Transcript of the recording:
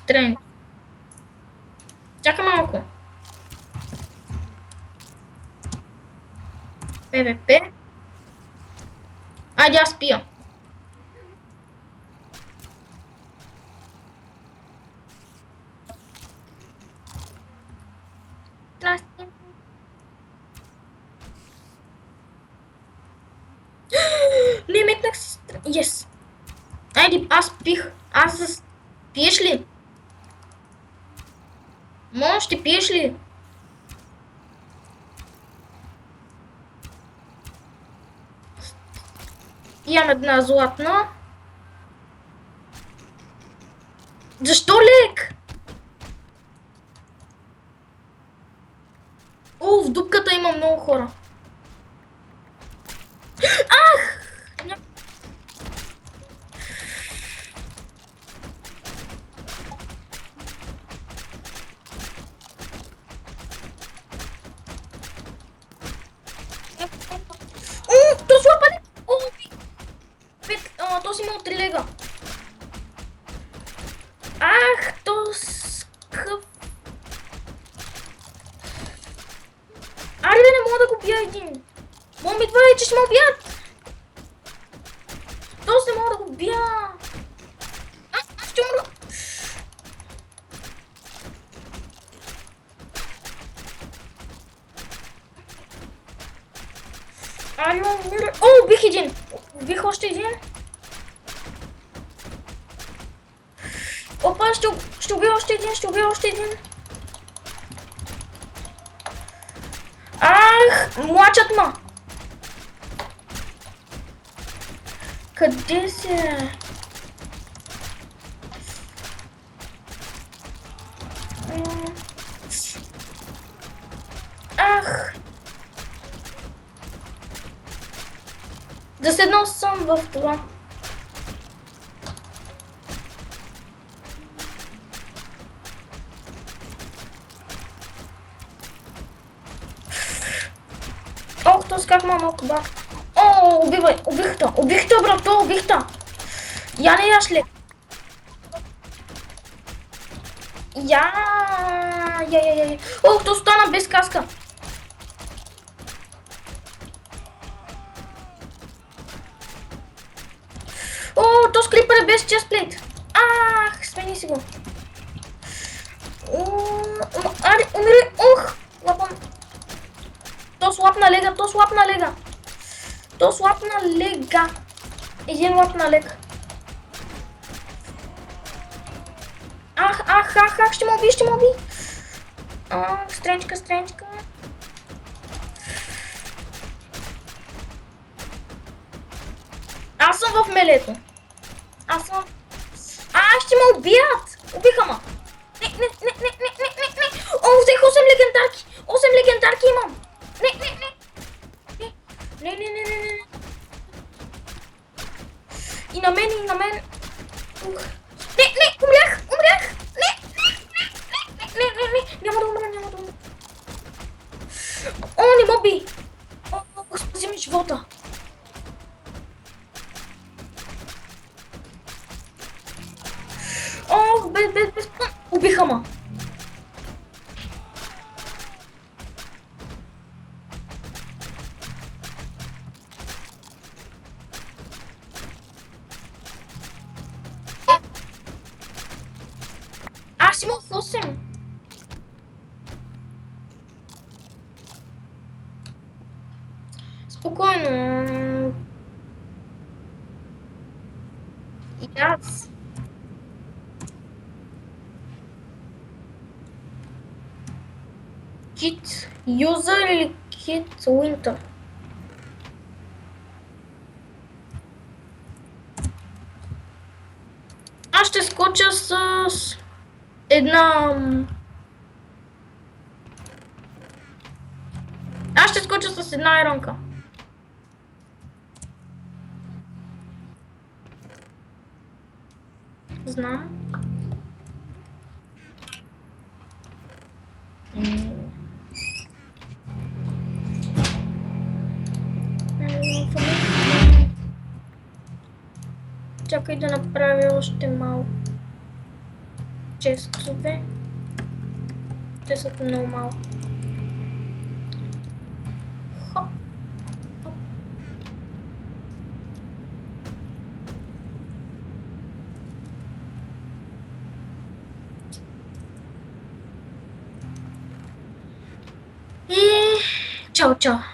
Странно. Чакай малко. ПВП. Айде аз пия. Здрасти. Не метнах си. Yes. Айде, аз пих. Пиеш ли? Може, ще пиеш ли? Имам една златна. Защо лек? О, в дупката има много хора. Ах! То слапане! О, то си имал 3 лега. Ах, то скъп. Аре, не мога да го бия един. Моми, това е, че ще ме убият. Тоест не мога да го бия. Аз ще умра. Аре, умира. О, убих един. Убих още един. Опа, ще убия още един. Ах, млачат ма. Къде се? Ах. Заседнал съм в това. Ох, то скак малко бак. О, убивай, убихта, брато, убихта. Я не яш ли? Я. Ох, то стана без каска. О, то скрипър е без честплейт. Ах, смени си го. Аре, умири. Ох, лапам. То слапна лега. Един лапна лег. Ах, ще ме уби. Стренчка. Аз съм в мелето. Ще ме убият. Убиха ма. Не. О, взех 8 легендарки. 8 легендарки имам. Не. Не. И на мен. Не, умрях. Не. Няма да умра. О, не моби. О, спази ми живота. О, без. Убиха ма. Аз имам 8. Спокойно. И аз. Кит юзър или кит уинтър? Аз ще скоча с една... Аз ще скоча с една иронка. Знам. Чакай да направя още малко. Gdzie jest sobie? To jest o tym normal. Hop. Hop. I... Ciao, ciao.